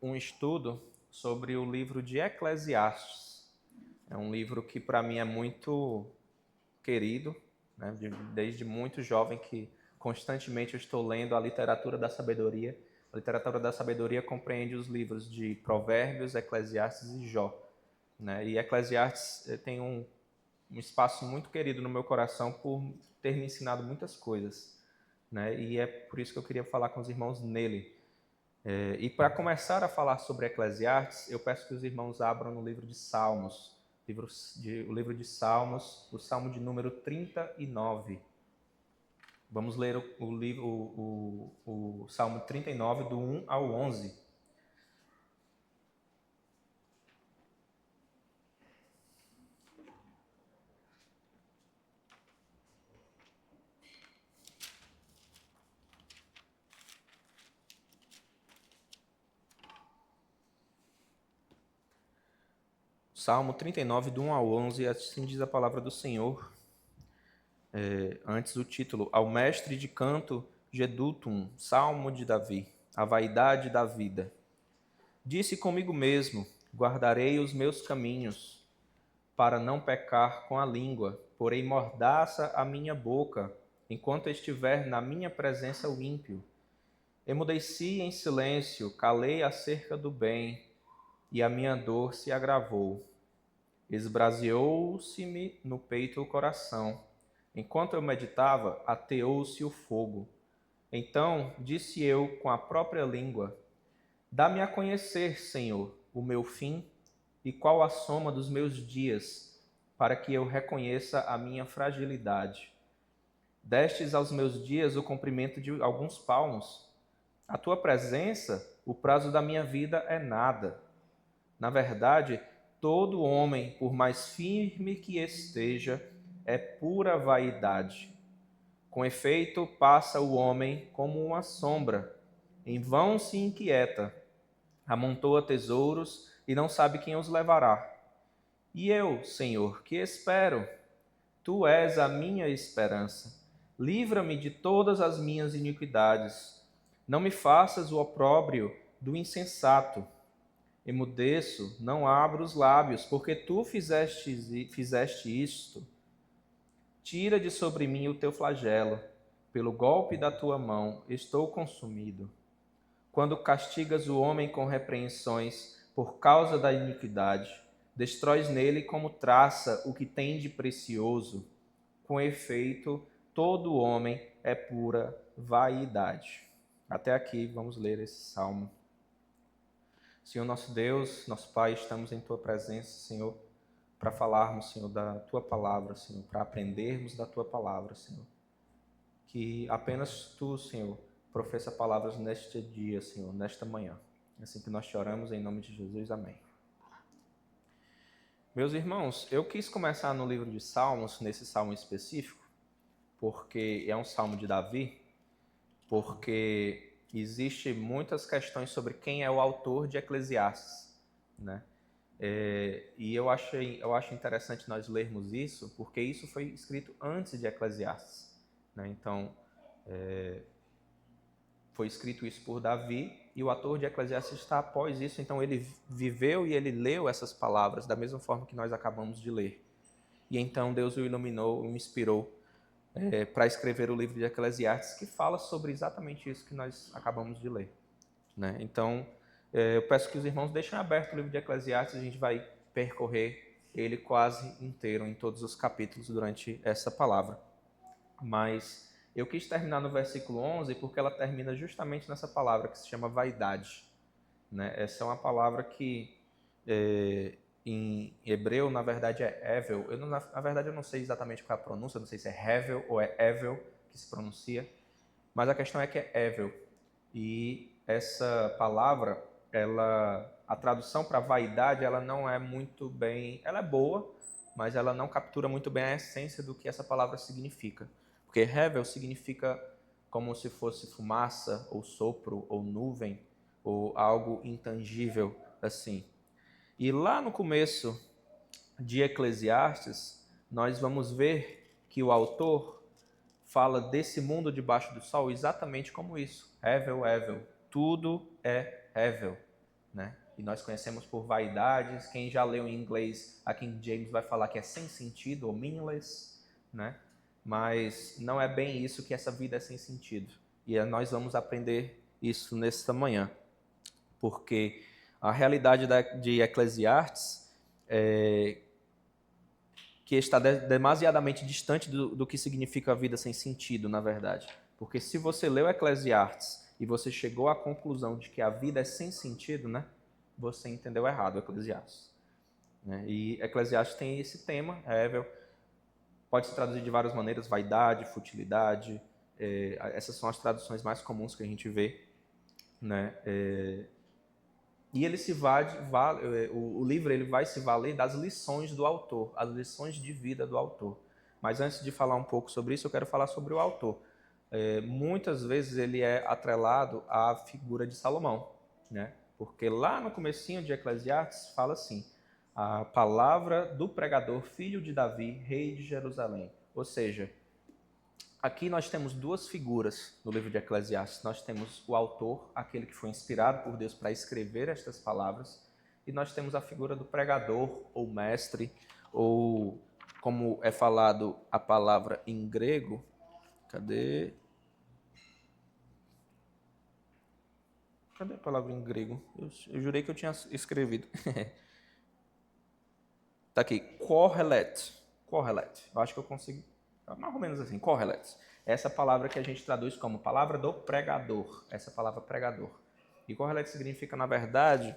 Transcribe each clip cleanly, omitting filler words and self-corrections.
um estudo sobre o livro de Eclesiastes. É um livro que para mim é muito querido, né? Desde muito jovem que constantemente eu estou lendo a literatura da sabedoria. A literatura da sabedoria compreende os livros de Provérbios, Eclesiastes e Jó, né? E Eclesiastes tem um espaço muito querido no meu coração por ter me ensinado muitas coisas, né? E é por isso que eu queria falar com os irmãos nele. E para começar a falar sobre Eclesiastes, eu peço que os irmãos abram no livro de Salmos, o livro de Salmos, o Salmo de número 39. Vamos ler o Salmo 39, do 1 ao 11. Salmo 39, do 1 ao 11, assim diz a palavra do Senhor. Antes o título, ao mestre de canto Jedutum, Salmo de Davi, a vaidade da vida. Disse comigo mesmo, guardarei os meus caminhos, para não pecar com a língua, porém mordaça a minha boca, enquanto estiver na minha presença o ímpio. Emudeci em silêncio, calei acerca do bem, e a minha dor se agravou. Esbraseou-se-me no peito o coração. Enquanto eu meditava, ateou-se o fogo. Então disse eu com a própria língua: dá-me a conhecer, Senhor, o meu fim e qual a soma dos meus dias, para que eu reconheça a minha fragilidade. Destes aos meus dias o comprimento de alguns palmos. A tua presença, o prazo da minha vida é nada. Na verdade, todo homem, por mais firme que esteja, é pura vaidade. Com efeito, passa o homem como uma sombra. Em vão se inquieta, amontoa tesouros e não sabe quem os levará. E eu, Senhor, que espero? Tu és a minha esperança. Livra-me de todas as minhas iniquidades. Não me faças o opróbrio do insensato. Emudeço, não abro os lábios, porque tu fizeste isto. Tira de sobre mim o teu flagelo. Pelo golpe da tua mão estou consumido. Quando castigas o homem com repreensões por causa da iniquidade, destróis nele como traça o que tem de precioso. Com efeito, todo homem é pura vaidade. Até aqui vamos ler esse salmo. Senhor nosso Deus, nosso Pai, estamos em Tua presença, Senhor, para falarmos, Senhor, da Tua palavra, Senhor, para aprendermos da Tua palavra, Senhor. Que apenas Tu, Senhor, professa palavras neste dia, Senhor, nesta manhã. É assim que nós te oramos, em nome de Jesus. Amém. Meus irmãos, eu quis começar no livro de Salmos, nesse salmo específico, porque é um salmo de Davi, porque existe muitas questões sobre quem é o autor de Eclesiastes, né? E eu acho interessante nós lermos isso, porque isso foi escrito antes de Eclesiastes, né? Então, foi escrito isso por Davi, e o autor de Eclesiastes está após isso, então ele viveu e ele leu essas palavras da mesma forma que nós acabamos de ler. E então Deus o iluminou, o inspirou para escrever o livro de Eclesiastes, que fala sobre exatamente isso que nós acabamos de ler, né? Então, eu peço que os irmãos deixem aberto o livro de Eclesiastes, a gente vai percorrer ele quase inteiro, em todos os capítulos, durante essa palavra. Mas eu quis terminar no versículo 11, porque ela termina justamente nessa palavra que se chama vaidade, né? Essa é uma palavra que em hebreu, na verdade, é Hevel. Na verdade, eu não sei exatamente qual é a pronúncia, não sei se é Hevel ou é Evel que se pronuncia, mas a questão é que é Hevel. E essa palavra, a tradução para vaidade, ela não é muito bem... Ela é boa, mas ela não captura muito bem a essência do que essa palavra significa. Porque Hevel significa como se fosse fumaça, ou sopro, ou nuvem, ou algo intangível, assim. E lá no começo de Eclesiastes, nós vamos ver que o autor fala desse mundo debaixo do sol exatamente como isso. Hevel, Hevel. Tudo é evil, né? E nós conhecemos por vaidades. Quem já leu em inglês, a King James vai falar que é sem sentido ou meaningless, né? Mas não é bem isso, que essa vida é sem sentido. E nós vamos aprender isso nesta manhã, porque a realidade de Eclesiastes que está demasiadamente distante do que significa a vida sem sentido, na verdade. Porque se você leu Eclesiastes e você chegou à conclusão de que a vida é sem sentido, né? Você entendeu errado Eclesiastes. Né? E Eclesiastes tem esse tema, pode se traduzir de várias maneiras: vaidade, futilidade. Essas são as traduções mais comuns que a gente vê, né? E ele o livro ele vai se valer das lições do autor, as lições de vida do autor. Mas antes de falar um pouco sobre isso, eu quero falar sobre o autor. Muitas vezes ele é atrelado à figura de Salomão, né? Porque lá no comecinho de Eclesiastes fala assim: a palavra do pregador, filho de Davi, rei de Jerusalém. Ou seja, aqui nós temos duas figuras no livro de Eclesiastes. Nós temos o autor, aquele que foi inspirado por Deus para escrever estas palavras, e nós temos a figura do pregador, ou mestre, ou como é falado a palavra em grego. Cadê a palavra em grego? Eu jurei que eu tinha escrevido. Tá aqui, correlet. Eu acho que eu consigo, mais ou menos assim, correlet. Essa palavra que a gente traduz como palavra do pregador, essa palavra pregador. E correlet significa, na verdade,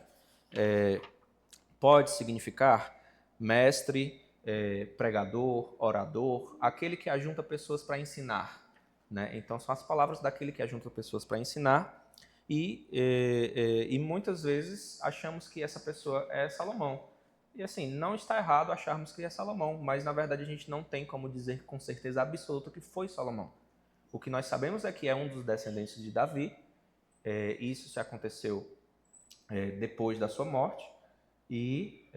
pode significar mestre, pregador, orador, aquele que ajunta pessoas para ensinar. Né? Então, são as palavras daquele que ajunta pessoas para ensinar. E muitas vezes achamos que essa pessoa é Salomão. E assim, não está errado acharmos que é Salomão, mas na verdade a gente não tem como dizer com certeza absoluta que foi Salomão. O que nós sabemos é que é um dos descendentes de Davi, isso se aconteceu depois da sua morte, e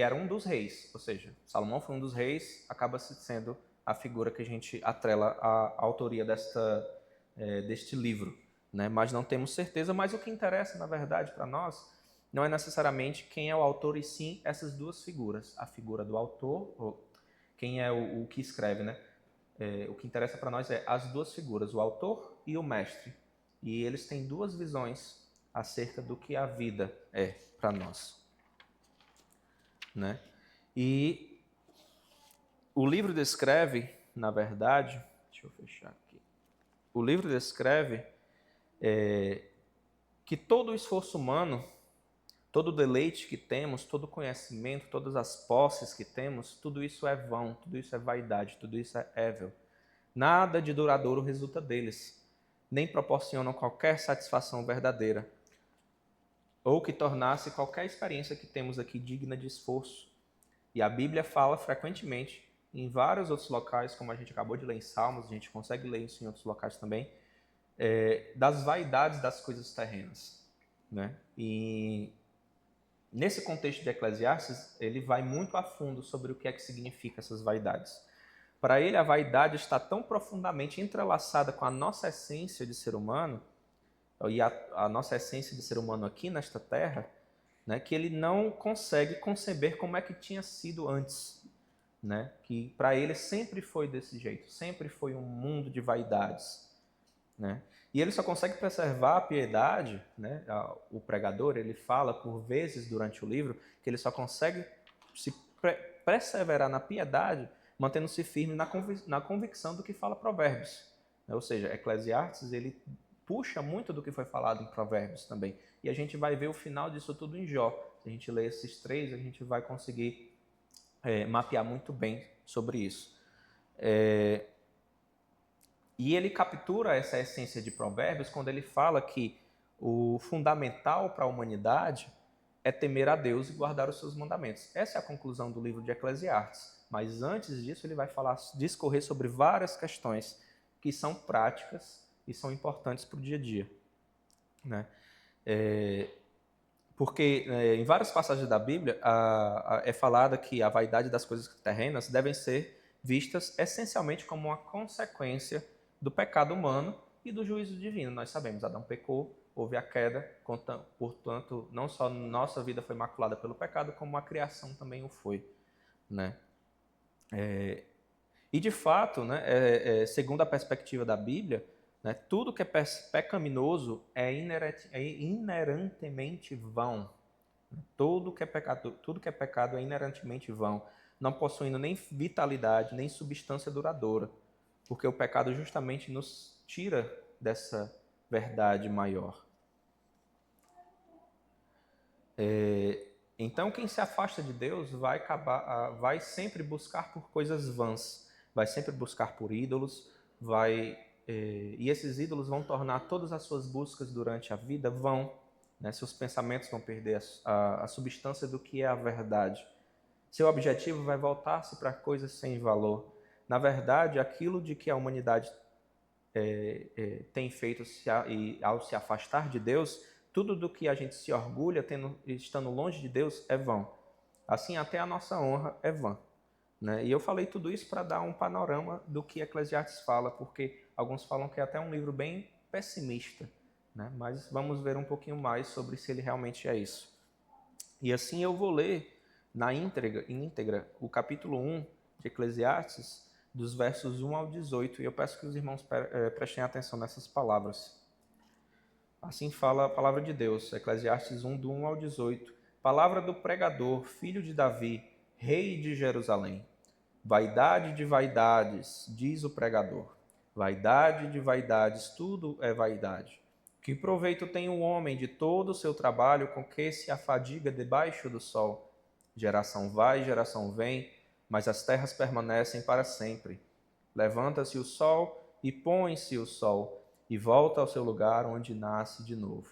era um dos reis, ou seja, Salomão foi um dos reis, acaba sendo a figura que a gente atrela à autoria deste livro. Né? Mas não temos certeza, mas o que interessa, na verdade, para nós, não é necessariamente quem é o autor, e sim essas duas figuras. A figura do autor, ou quem é o que escreve, né? O que interessa para nós é as duas figuras, o autor e o mestre. E eles têm duas visões acerca do que a vida é para nós. Né? E o livro descreve, na verdade, deixa eu fechar aqui. O livro descreve que todo o esforço humano, todo o deleite que temos, todo o conhecimento, todas as posses que temos, tudo isso é vão, tudo isso é vaidade, tudo isso é evil. Nada de duradouro resulta deles, nem proporcionam qualquer satisfação verdadeira, ou que tornasse qualquer experiência que temos aqui digna de esforço. E a Bíblia fala frequentemente, em vários outros locais, como a gente acabou de ler em Salmos, a gente consegue ler isso em outros locais também, das vaidades das coisas terrenas. Né? E nesse contexto de Eclesiastes, ele vai muito a fundo sobre o que é que significa essas vaidades. Para ele, a vaidade está tão profundamente entrelaçada com a nossa essência de ser humano, e a nossa essência de ser humano aqui nesta terra, né, que ele não consegue conceber como é que tinha sido antes. Né? Que para ele sempre foi desse jeito, sempre foi um mundo de vaidades. Né? E ele só consegue preservar a piedade, né? O pregador, ele fala por vezes durante o livro que ele só consegue se perseverar na piedade mantendo-se firme na convicção do que fala Provérbios. Ou seja, Eclesiastes, ele puxa muito do que foi falado em Provérbios também. E a gente vai ver o final disso tudo em Jó. Se a gente ler esses três, a gente vai conseguir mapear muito bem sobre isso. E ele captura essa essência de Provérbios quando ele fala que o fundamental para a humanidade é temer a Deus e guardar os seus mandamentos. Essa é a conclusão do livro de Eclesiastes. Mas antes disso ele vai discorrer sobre várias questões que são práticas e são importantes para o dia a dia. Né? Porque em várias passagens da Bíblia é falada que a vaidade das coisas terrenas devem ser vistas essencialmente como uma consequência do pecado humano e do juízo divino. Nós sabemos, Adão pecou, houve a queda, portanto, não só nossa vida foi maculada pelo pecado, como a criação também o foi, né? E de fato, né, segundo a perspectiva da Bíblia, né, tudo que é pecaminoso é inerentemente vão. Tudo que é pecado é inerentemente vão, não possuindo nem vitalidade, nem substância duradoura, porque o pecado justamente nos tira dessa verdade maior. Então, quem se afasta de Deus vai sempre buscar por coisas vãs, vai sempre buscar por ídolos, e esses ídolos vão tornar todas as suas buscas durante a vida vão, né? Seus pensamentos vão perder a substância do que é a verdade. Seu objetivo vai voltar-se para coisas sem valor. Na verdade, aquilo de que a humanidade tem feito e ao se afastar de Deus, tudo do que a gente se orgulha estando longe de Deus é vão. Assim, até a nossa honra é vã. Né? E eu falei tudo isso para dar um panorama do que Eclesiastes fala, porque alguns falam que é até um livro bem pessimista, né? Mas vamos ver um pouquinho mais sobre se ele realmente é isso. E assim eu vou ler na íntegra o capítulo 1 de Eclesiastes, dos versos 1 ao 18, e eu peço que os irmãos prestem atenção nessas palavras. Assim fala a palavra de Deus, Eclesiastes 1, do 1 ao 18. Palavra do pregador, filho de Davi, rei de Jerusalém. Vaidade de vaidades, diz o pregador. Vaidade de vaidades, tudo é vaidade. Que proveito tem o homem de todo o seu trabalho com que se afadiga debaixo do sol? Geração vai, geração vem, mas as terras permanecem para sempre. Levanta-se o sol e põe-se o sol, e volta ao seu lugar onde nasce de novo.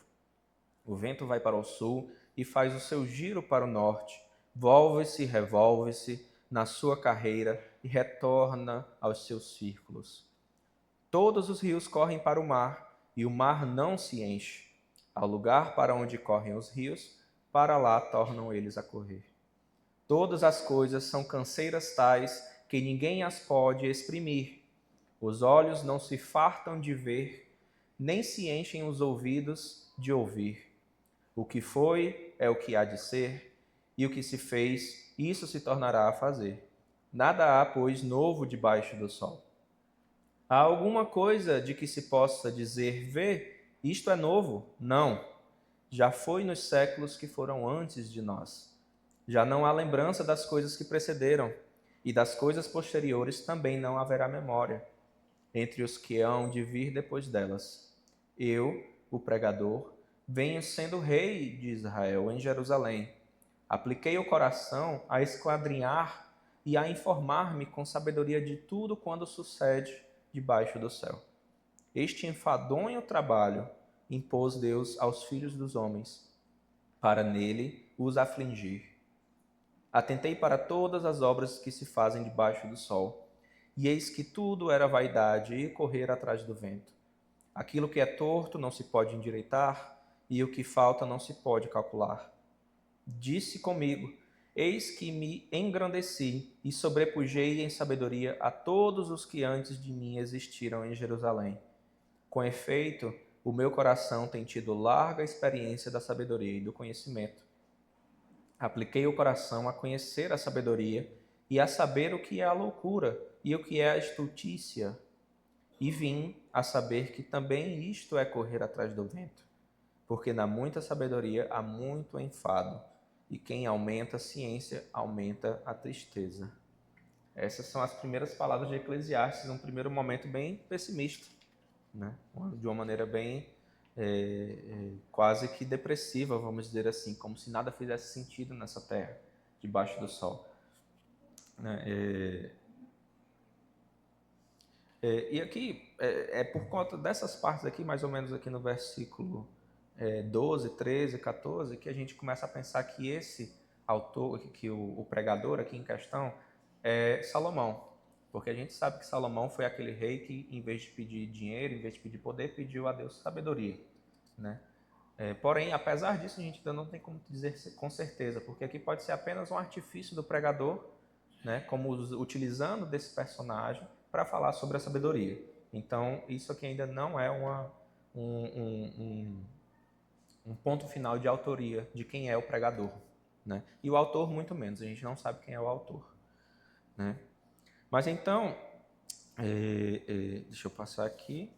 O vento vai para o sul e faz o seu giro para o norte. Volve-se e revolve-se na sua carreira e retorna aos seus círculos. Todos os rios correm para o mar, e o mar não se enche. Ao lugar para onde correm os rios, para lá tornam eles a correr. Todas as coisas são canseiras tais que ninguém as pode exprimir. Os olhos não se fartam de ver, nem se enchem os ouvidos de ouvir. O que foi é o que há de ser, e o que se fez, isso se tornará a fazer. Nada há, pois, novo debaixo do sol. Há alguma coisa de que se possa dizer, vê, isto é novo? Não. Já foi nos séculos que foram antes de nós. Já não há lembrança das coisas que precederam, e das coisas posteriores também não haverá memória, entre os que hão de vir depois delas. Eu, o pregador, venho sendo rei de Israel em Jerusalém. Apliquei o coração a esquadrinhar e a informar-me com sabedoria de tudo quando sucede debaixo do céu. Este enfadonho trabalho impôs Deus aos filhos dos homens, para nele os afligir. Atentei para todas as obras que se fazem debaixo do sol, e eis que tudo era vaidade e correr atrás do vento. Aquilo que é torto não se pode endireitar, e o que falta não se pode calcular. Disse comigo, eis que me engrandeci e sobrepujei em sabedoria a todos os que antes de mim existiram em Jerusalém. Com efeito, o meu coração tem tido larga experiência da sabedoria e do conhecimento. Apliquei o coração a conhecer a sabedoria e a saber o que é a loucura e o que é a estultícia. E vim a saber que também isto é correr atrás do vento. Porque na muita sabedoria há muito enfado, e quem aumenta a ciência aumenta a tristeza. Essas são as primeiras palavras de Eclesiastes, num primeiro momento bem pessimista, né? De uma maneira bem quase que depressiva, vamos dizer assim, como se nada fizesse sentido nessa terra, debaixo do sol. Né? E aqui, por conta dessas partes aqui, mais ou menos aqui no versículo 12, 13, 14, que a gente começa a pensar que esse autor, que o pregador aqui em questão, é Salomão. Porque a gente sabe que Salomão foi aquele rei que, em vez de pedir dinheiro, em vez de pedir poder, pediu a Deus sabedoria. Né? Porém, apesar disso, a gente ainda não tem como dizer com certeza, porque aqui pode ser apenas um artifício do pregador, né, como utilizando desse personagem para falar sobre a sabedoria. Então, isso aqui ainda não é um ponto final de autoria de quem é o pregador, né? E o autor muito menos, a gente não sabe quem é o autor, né? Mas então, deixa eu passar aqui,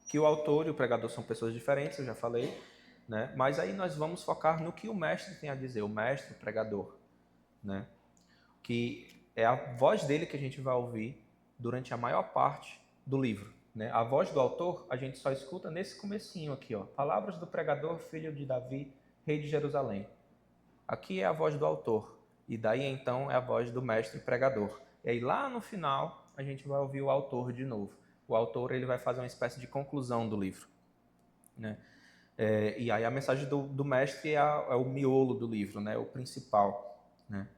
que o autor e o pregador são pessoas diferentes, eu já falei, né? Mas aí nós vamos focar no que o mestre tem a dizer, o mestre, o pregador, né? Que é a voz dele que a gente vai ouvir durante a maior parte do livro, né? A voz do autor a gente só escuta nesse comecinho aqui, ó. Palavras do pregador, filho de Davi, rei de Jerusalém. Aqui é a voz do autor, e daí então é a voz do mestre pregador. E aí lá no final a gente vai ouvir o autor de novo. O autor ele vai fazer uma espécie de conclusão do livro, né? E aí a mensagem do mestre é o miolo do livro, né? O principal, né?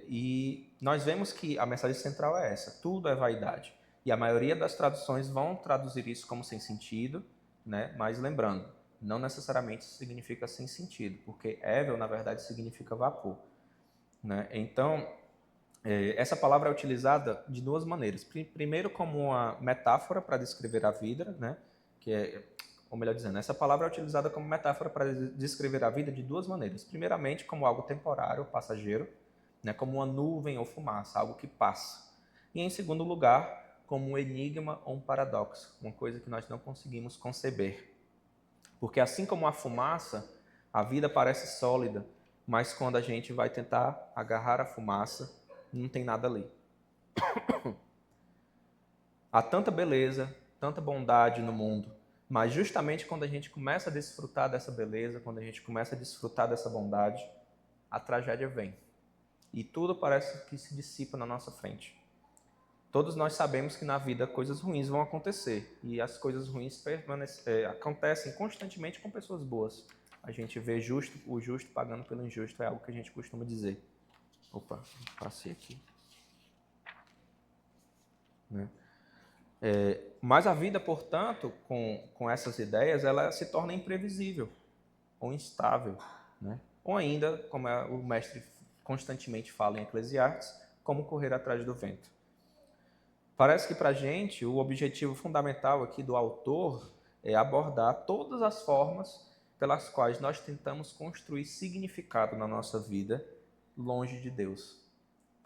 E nós vemos que a mensagem central é essa: tudo é vaidade. E a maioria das traduções vão traduzir isso como sem sentido, né? Mas lembrando, não necessariamente significa sem sentido, porque Evel, na verdade, significa vapor, né? Então, essa palavra é utilizada de duas maneiras. Primeiro, como uma metáfora para descrever a vida, né? Ou melhor dizendo, essa palavra é utilizada como metáfora para descrever a vida de duas maneiras. Primeiramente, como algo temporário, passageiro, né? Como uma nuvem ou fumaça, algo que passa. E em segundo lugar, como um enigma ou um paradoxo, uma coisa que nós não conseguimos conceber. Porque assim como a fumaça, a vida parece sólida, mas quando a gente vai tentar agarrar a fumaça, não tem nada ali. Há tanta beleza, tanta bondade no mundo, mas justamente quando a gente começa a desfrutar dessa beleza, quando a gente começa a desfrutar dessa bondade, a tragédia vem. E tudo parece que se dissipa na nossa frente. Todos nós sabemos que na vida coisas ruins vão acontecer, e as coisas ruins acontecem constantemente com pessoas boas. A gente vê o justo pagando pelo injusto, é algo que a gente costuma dizer. Opa, passei aqui. Né? Mas a vida, portanto, com essas ideias, ela se torna imprevisível ou instável, né? Ou ainda, como o mestre constantemente fala em Eclesiastes, como correr atrás do vento. Parece que para a gente o objetivo fundamental aqui do autor é abordar todas as formas pelas quais nós tentamos construir significado na nossa vida longe de Deus.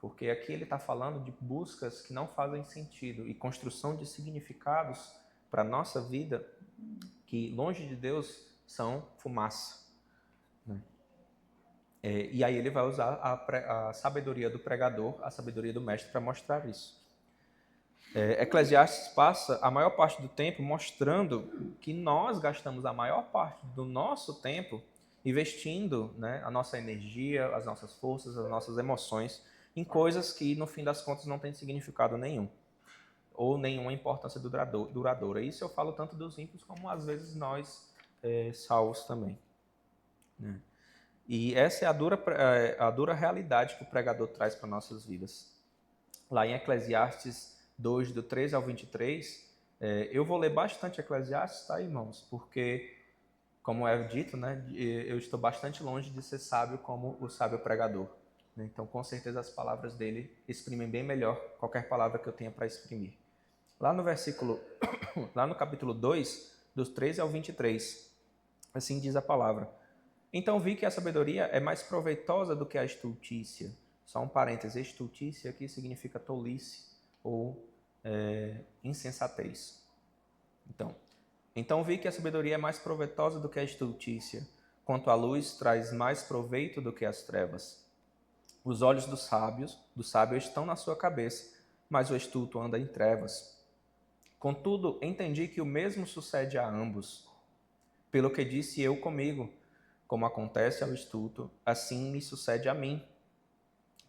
Porque aqui ele está falando de buscas que não fazem sentido e construção de significados para a nossa vida que, longe de Deus, são fumaça. Né? E aí ele vai usar a sabedoria do pregador, a sabedoria do mestre para mostrar isso. Eclesiastes passa a maior parte do tempo mostrando que nós gastamos a maior parte do nosso tempo investindo, né, a nossa energia, as nossas forças, as nossas emoções em coisas que, no fim das contas, não têm significado nenhum ou nenhuma importância duradoura. Isso eu falo tanto dos ímpios como, às vezes, nós salvos também. Né? E essa é a dura realidade que o pregador traz para nossas vidas. Lá em Eclesiastes 2, do 13 ao 23, eu vou ler bastante Eclesiastes, tá, irmãos? Porque, como é dito, né, eu estou bastante longe de ser sábio como o sábio pregador. Né? Então, com certeza, as palavras dele exprimem bem melhor qualquer palavra que eu tenha para exprimir. Lá no capítulo 2, dos 13 ao 23, assim diz a palavra. Então vi que a sabedoria é mais proveitosa do que a estultícia. Só um parêntese, estultícia aqui significa tolice ou insensatez. Então vi que a sabedoria é mais proveitosa do que a estultícia, quanto a luz traz mais proveito do que as trevas. Os olhos do sábio estão na sua cabeça, mas o estulto anda em trevas. Contudo, entendi que o mesmo sucede a ambos. Pelo que disse eu comigo, como acontece ao estulto, assim me sucede a mim.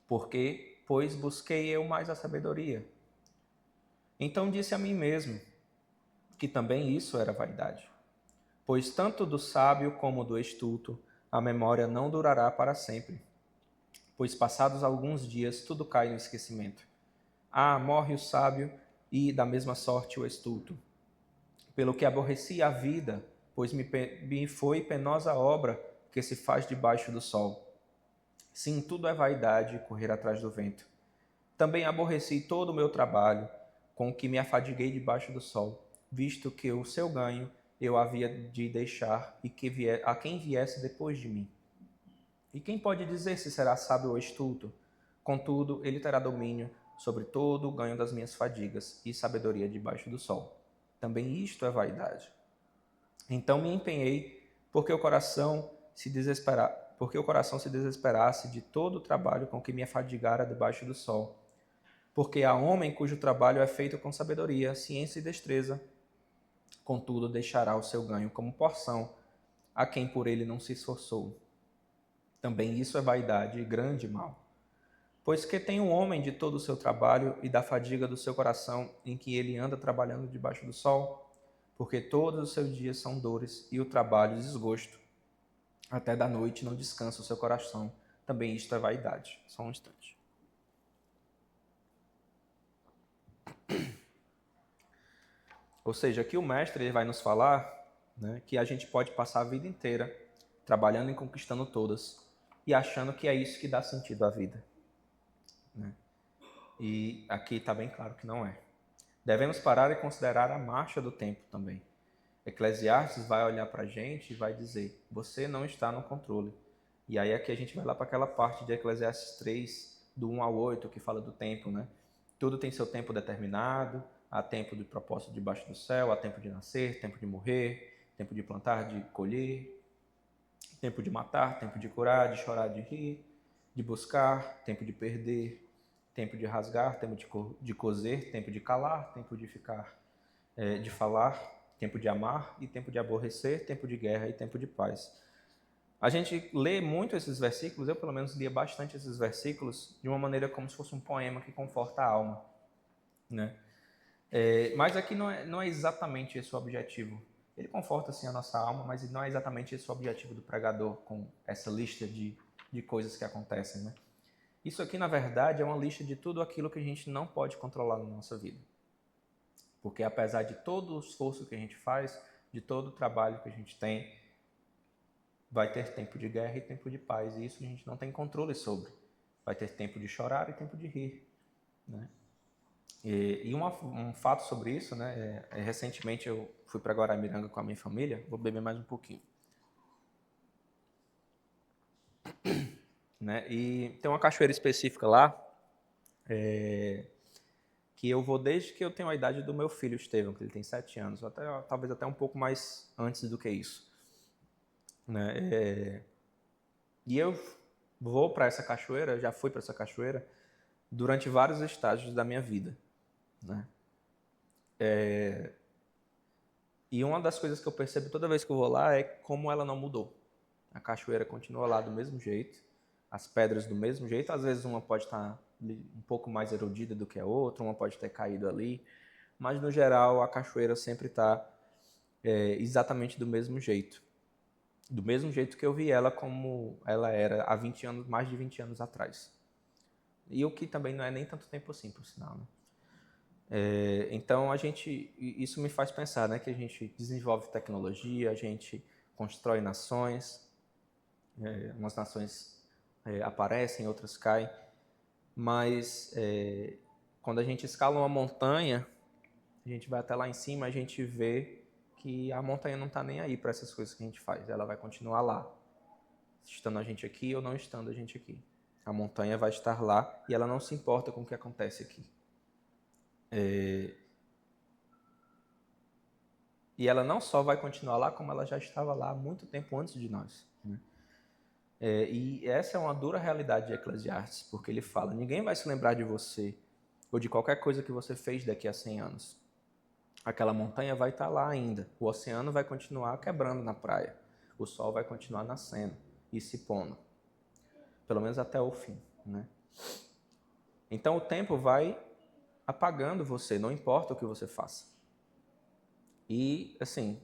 Porque, pois, busquei eu mais a sabedoria. Então disse a mim mesmo que também isso era vaidade. Pois tanto do sábio como do estulto, a memória não durará para sempre. Pois passados alguns dias, tudo cai no esquecimento. Morre o sábio e, da mesma sorte, o estulto. Pelo que aborreci a vida, pois me foi penosa a obra que se faz debaixo do sol. Sim, tudo é vaidade e correr atrás do vento. Também aborreci todo o meu trabalho, com o que me afadiguei debaixo do sol. visto que o seu ganho eu havia de deixar e a quem viesse depois de mim. E quem pode dizer se será sábio ou estulto? Contudo, ele terá domínio sobre todo o ganho das minhas fadigas e sabedoria debaixo do sol. Também isto é vaidade. Então me empenhei, porque o coração se desesperasse de todo o trabalho com que me afadigara debaixo do sol. Porque há homem cujo trabalho é feito com sabedoria, ciência e destreza, contudo deixará o seu ganho como porção a quem por ele não se esforçou. Também isso é vaidade e grande mal. Pois que tem um homem de todo o seu trabalho e da fadiga do seu coração em que ele anda trabalhando debaixo do sol? Porque todos os seus dias são dores e o trabalho desgosto. Até da noite não descansa o seu coração. Também isto é vaidade. Só um instante. Ou seja, aqui o mestre ele vai nos falar, né, que a gente pode passar a vida inteira trabalhando e conquistando todas e achando que é isso que dá sentido à vida. Né? E aqui está bem claro que não é. Devemos parar e considerar a marcha do tempo também. Eclesiastes vai olhar para a gente e vai dizer, você não está no controle. E aí aqui a gente vai lá para aquela parte de Eclesiastes 3, do 1 ao 8, que fala do tempo, né? Tudo tem seu tempo determinado, há tempo de propósito debaixo do céu, há tempo de nascer, tempo de morrer, tempo de plantar, de colher, tempo de matar, tempo de curar, de chorar, de rir, de buscar, tempo de perder, tempo de rasgar, tempo de coser, tempo de calar, tempo de de falar, tempo de amar e tempo de aborrecer, tempo de guerra e tempo de paz. A gente lê muito esses versículos, eu pelo menos lia bastante esses versículos de uma maneira como se fosse um poema que conforta a alma, né? Mas aqui não é exatamente esse o objetivo. Ele conforta sim a nossa alma, mas não é exatamente esse o objetivo do pregador com essa lista de coisas que acontecem, né? Isso aqui, na verdade, é uma lista de tudo aquilo que a gente não pode controlar na nossa vida. Porque apesar de todo o esforço que a gente faz, de todo o trabalho que a gente tem, vai ter tempo de guerra e tempo de paz, e isso a gente não tem controle sobre. Vai ter tempo de chorar e tempo de rir, né? E um fato sobre isso, né? Recentemente eu fui para Guaramiranga com a minha família, vou beber mais um pouquinho. Né? E tem uma cachoeira específica lá, que eu vou desde que eu tenho a idade do meu filho, Estevão, que ele tem 7 anos, talvez até um pouco mais antes do que isso. Né? E eu vou para essa cachoeira, já fui para essa cachoeira, durante vários estágios da minha vida. Né? E uma das coisas que eu percebo toda vez que eu vou lá é como ela não mudou. A cachoeira continua lá do mesmo jeito, as pedras do mesmo jeito, às vezes uma pode estar um pouco mais erodida do que a outra, uma pode ter caído ali, mas no geral a cachoeira sempre está exatamente do mesmo jeito. Do mesmo jeito que eu vi ela como ela era há 20 anos, mais de 20 anos atrás. E o que também não é nem tanto tempo assim, por sinal, né? Então isso me faz pensar, né, que a gente desenvolve tecnologia, a gente constrói nações, umas nações aparecem, outras caem, mas quando a gente escala uma montanha, a gente vai até lá em cima, a gente vê que a montanha não está nem aí para essas coisas que a gente faz, ela vai continuar lá, estando a gente aqui ou não estando a gente aqui. A montanha vai estar lá e ela não se importa com o que acontece aqui. E ela não só vai continuar lá, como ela já estava lá há muito tempo antes de nós. Né? E essa é uma dura realidade de Eclesiastes, porque ele fala, ninguém vai se lembrar de você ou de qualquer coisa que você fez daqui a 100 anos. Aquela montanha vai estar lá ainda, o oceano vai continuar quebrando na praia, o sol vai continuar nascendo e se pondo, pelo menos até o fim. Né? Então o tempo vai apagando você, não importa o que você faça. E, assim,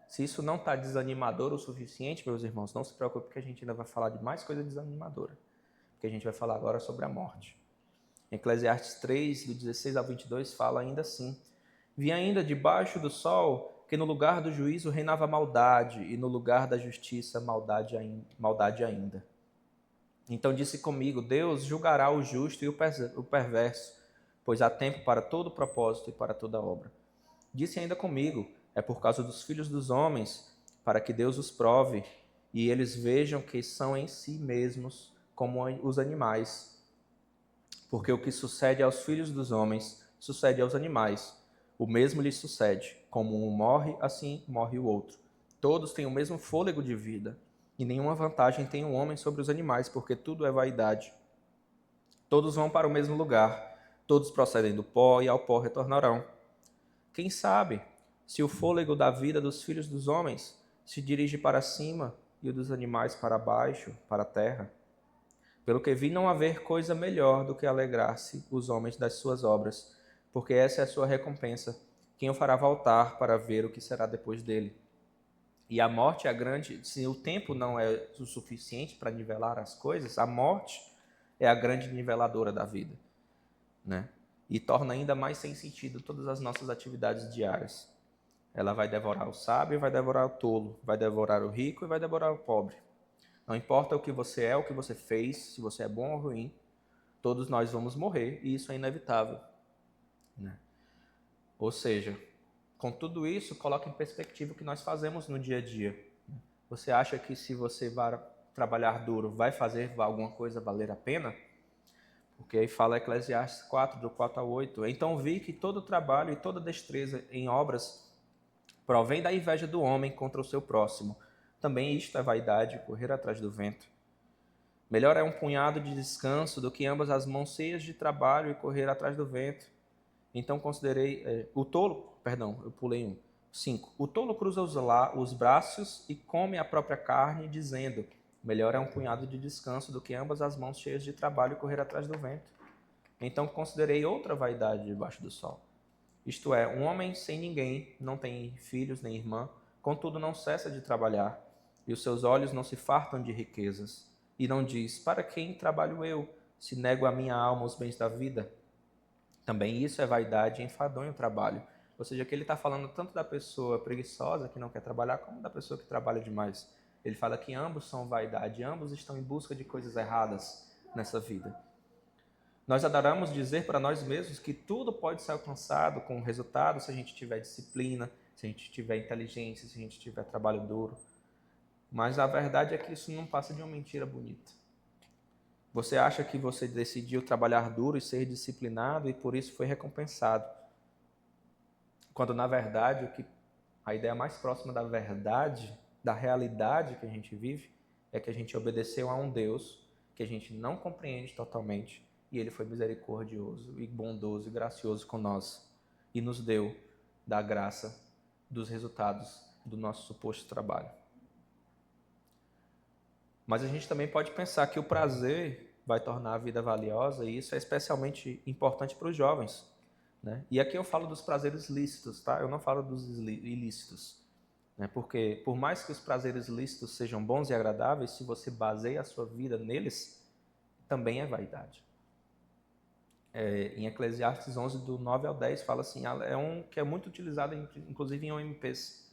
se isso não está desanimador o suficiente, meus irmãos, não se preocupe que a gente ainda vai falar de mais coisa desanimadora. Porque a gente vai falar agora sobre a morte. Em Eclesiastes 3, do 16 ao 22, fala ainda assim: vi ainda debaixo do sol que no lugar do juízo reinava maldade, e no lugar da justiça maldade ainda. Então disse comigo, Deus julgará o justo e o perverso, pois há tempo para todo propósito e para toda obra. Disse ainda comigo: é por causa dos filhos dos homens, para que Deus os prove, e eles vejam que são em si mesmos como os animais. Porque o que sucede aos filhos dos homens, sucede aos animais. O mesmo lhes sucede. Como um morre, assim morre o outro. Todos têm o mesmo fôlego de vida, e nenhuma vantagem tem o homem sobre os animais, porque tudo é vaidade. Todos vão para o mesmo lugar, todos procedem do pó, e ao pó retornarão. Quem sabe, se o fôlego da vida dos filhos dos homens se dirige para cima, e o dos animais para baixo, para a terra? Pelo que vi, não haver coisa melhor do que alegrar-se os homens das suas obras, porque essa é a sua recompensa. Quem o fará voltar para ver o que será depois dele? E a morte é a grande... Se o tempo não é o suficiente para nivelar as coisas, a morte é a grande niveladora da vida, né? E torna ainda mais sem sentido todas as nossas atividades diárias. Ela vai devorar o sábio e vai devorar o tolo, vai devorar o rico e vai devorar o pobre. Não importa o que você é, o que você fez, se você é bom ou ruim, todos nós vamos morrer e isso é inevitável, né? Ou seja, com tudo isso, coloque em perspectiva o que nós fazemos no dia a dia. Você acha que se você vai trabalhar duro, vai fazer alguma coisa valer a pena? Porque aí fala Eclesiastes 4, do 4 ao 8. Então vi que todo trabalho e toda destreza em obras provém da inveja do homem contra o seu próximo. Também isto é vaidade, correr atrás do vento. Melhor é um punhado de descanso do que ambas as mãos cheias de trabalho e correr atrás do vento. Então considerei... eu pulei um. 5. O tolo cruza os braços e come a própria carne, dizendo: melhor é um punhado de descanso do que ambas as mãos cheias de trabalho e correr atrás do vento. Então considerei outra vaidade debaixo do sol. Isto é, um homem sem ninguém, não tem filhos nem irmã, contudo não cessa de trabalhar, e os seus olhos não se fartam de riquezas. E não diz: para quem trabalho eu, se nego a minha alma os bens da vida? Também isso é vaidade e enfadonho o trabalho. Ou seja, que ele está falando tanto da pessoa preguiçosa que não quer trabalhar, como da pessoa que trabalha demais. Ele fala que ambos são vaidade, ambos estão em busca de coisas erradas nessa vida. Nós adoramos dizer para nós mesmos que tudo pode ser alcançado com resultado se a gente tiver disciplina, se a gente tiver inteligência, se a gente tiver trabalho duro. Mas a verdade é que isso não passa de uma mentira bonita. Você acha que você decidiu trabalhar duro e ser disciplinado e por isso foi recompensado. Quando na verdade a ideia mais próxima da verdade, da realidade que a gente vive, é que a gente obedeceu a um Deus que a gente não compreende totalmente e ele foi misericordioso e bondoso e gracioso com nós e nos deu da graça dos resultados do nosso suposto trabalho. Mas a gente também pode pensar que o prazer vai tornar a vida valiosa e isso é especialmente importante para os jovens, né? E aqui eu falo dos prazeres lícitos, tá? Eu não falo dos ilícitos, né? Porque por mais que os prazeres lícitos sejam bons e agradáveis, se você baseia a sua vida neles, também é vaidade. Em Eclesiastes 11, do 9 ao 10, fala assim, é um que é muito utilizado inclusive em OMPs.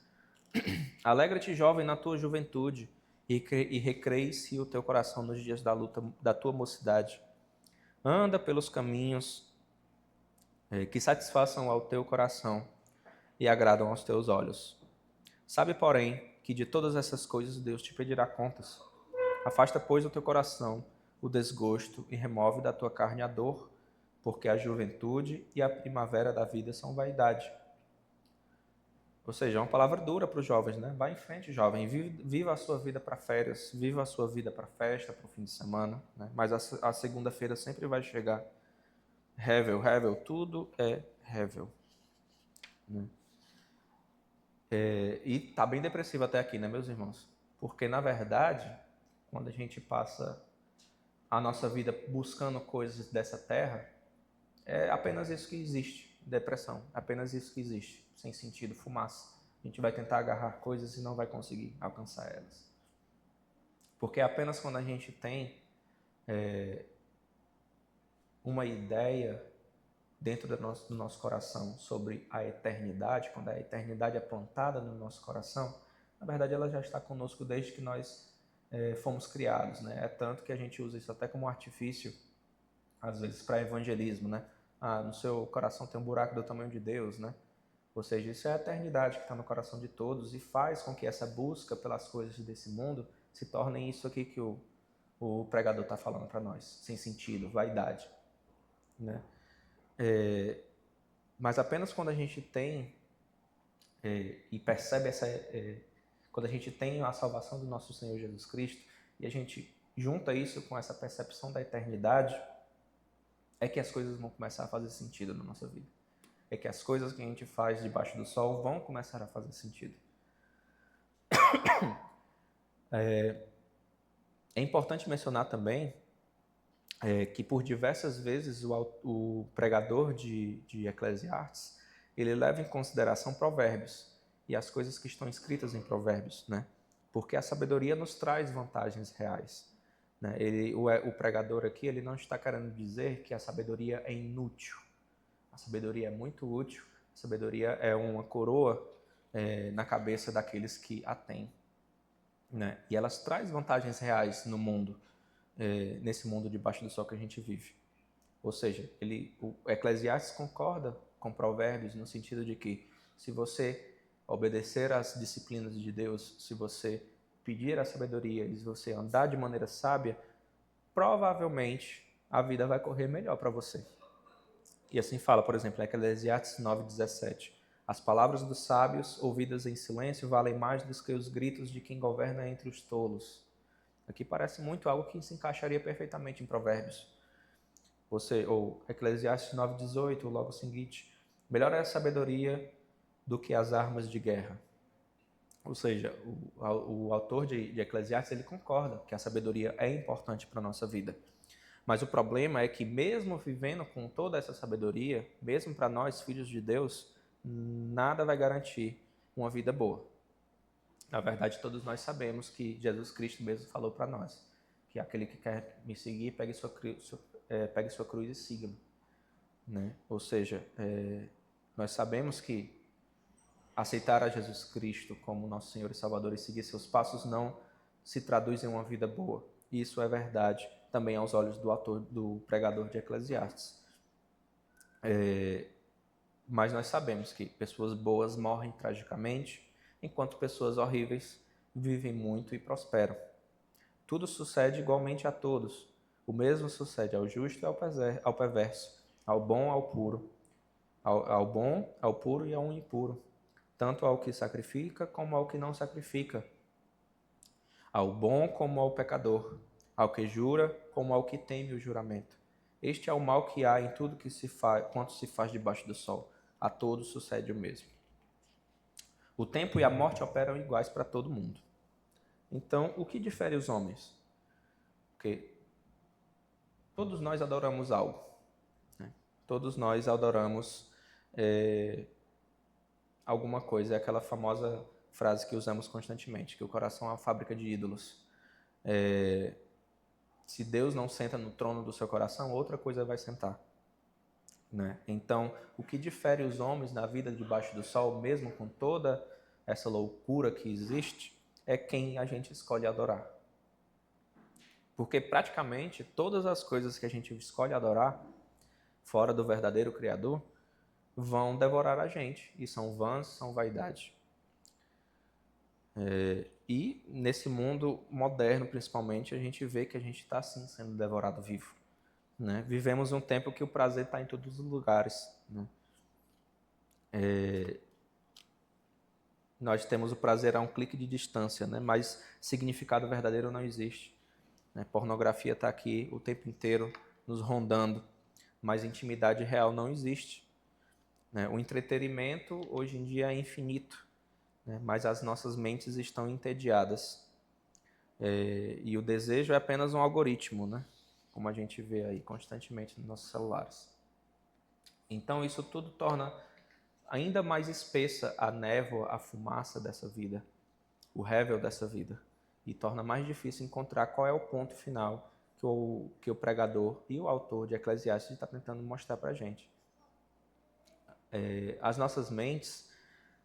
Alegra-te, jovem, na tua juventude, e recreie-se o teu coração nos dias da luta da tua mocidade. Anda pelos caminhos que satisfaçam ao teu coração e agradam aos teus olhos. Sabe, porém, que de todas essas coisas Deus te pedirá contas. Afasta, pois, do teu coração o desgosto e remove da tua carne a dor, porque a juventude e a primavera da vida são vaidade. Ou seja, é uma palavra dura para os jovens, né? Vá em frente, jovem. Viva a sua vida para férias, viva a sua vida para festa, para o fim de semana, né? Mas a segunda-feira sempre vai chegar. Rével, tudo é rével, né? E tá bem depressivo até aqui, né, meus irmãos? Porque, na verdade, quando a gente passa a nossa vida buscando coisas dessa terra, é apenas isso que existe, depressão. Apenas isso que existe, sem sentido, fumaça. A gente vai tentar agarrar coisas e não vai conseguir alcançar elas. Porque apenas quando a gente tem uma ideia dentro do nosso coração sobre a eternidade, quando a eternidade é plantada no nosso coração, na verdade ela já está conosco desde que nós fomos criados, né? É tanto que a gente usa isso até como artifício, às vezes, para evangelismo, né? No seu coração tem um buraco do tamanho de Deus, né? Ou seja, isso é a eternidade que está no coração de todos e faz com que essa busca pelas coisas desse mundo se torne isso aqui que o pregador está falando para nós, sem sentido, vaidade, né? Mas apenas quando a gente tem e percebe quando a gente tem a salvação do nosso Senhor Jesus Cristo e a gente junta isso com essa percepção da eternidade, é que as coisas vão começar a fazer sentido na nossa vida. É que as coisas que a gente faz debaixo do sol vão começar a fazer sentido. É importante mencionar também que por diversas vezes o pregador de Eclesiastes, ele leva em consideração provérbios e as coisas que estão escritas em provérbios, né? Porque a sabedoria nos traz vantagens reais, né? O pregador aqui, ele não está querendo dizer que a sabedoria é inútil. A sabedoria é muito útil, a sabedoria é uma coroa na cabeça daqueles que a têm, né? E elas trazem vantagens reais no mundo, nesse mundo debaixo do sol que a gente vive. Ou seja, o Eclesiastes concorda com Provérbios no sentido de que se você obedecer às disciplinas de Deus, se você pedir a sabedoria e se você andar de maneira sábia, provavelmente a vida vai correr melhor para você. E assim fala, por exemplo, Eclesiastes 9:17. As palavras dos sábios, ouvidas em silêncio, valem mais do que os gritos de quem governa entre os tolos. Aqui parece muito algo que se encaixaria perfeitamente em Provérbios. Ou Eclesiastes 9:18, logo seguinte, melhor é a sabedoria do que as armas de guerra. Ou seja, o autor de Eclesiastes, ele concorda que a sabedoria é importante para a nossa vida. Mas o problema é que mesmo vivendo com toda essa sabedoria, mesmo para nós, filhos de Deus, nada vai garantir uma vida boa. Na verdade, todos nós sabemos que Jesus Cristo mesmo falou para nós, que aquele que quer me seguir, pegue sua cruz e siga-me, né? Ou seja, nós sabemos que aceitar a Jesus Cristo como nosso Senhor e Salvador e seguir seus passos não se traduz em uma vida boa. E isso é verdade também aos olhos do pregador de Eclesiastes. Mas nós sabemos que pessoas boas morrem tragicamente, enquanto pessoas horríveis vivem muito e prosperam. Tudo sucede igualmente a todos. O mesmo sucede ao justo e ao perverso, ao bom, ao puro, ao bom, ao puro e ao impuro, tanto ao que sacrifica como ao que não sacrifica, ao bom como ao pecador, ao que jura como ao que teme o juramento. Este é o mal que há em tudo que quanto se faz debaixo do sol. A todos sucede o mesmo. O tempo e a morte operam iguais para todo mundo. Então, o que difere os homens? Porque todos nós adoramos algo, né? Todos nós adoramos alguma coisa. É aquela famosa frase que usamos constantemente, que o coração é uma fábrica de ídolos. Se Deus não senta no trono do seu coração, outra coisa vai sentar, né? Então, o que difere os homens na vida debaixo do sol, mesmo com toda essa loucura que existe, é quem a gente escolhe adorar. Porque praticamente todas as coisas que a gente escolhe adorar, fora do verdadeiro Criador, vão devorar a gente. E são vãs, são vaidade. E nesse mundo moderno, principalmente, a gente vê que a gente está sim sendo devorado vivo, né? Vivemos um tempo que o prazer está em todos os lugares, né? Nós temos o prazer a um clique de distância, né? Mas significado verdadeiro não existe, né? Pornografia está aqui o tempo inteiro nos rondando, mas intimidade real não existe, né? O entretenimento hoje em dia é infinito, né? Mas as nossas mentes estão entediadas. E o desejo é apenas um algoritmo, né? Como a gente vê aí constantemente nos nossos celulares. Então isso tudo torna ainda mais espessa a névoa, a fumaça dessa vida, o revel dessa vida, e torna mais difícil encontrar qual é o ponto final que o pregador e o autor de Eclesiastes está tentando mostrar para a gente. As nossas mentes,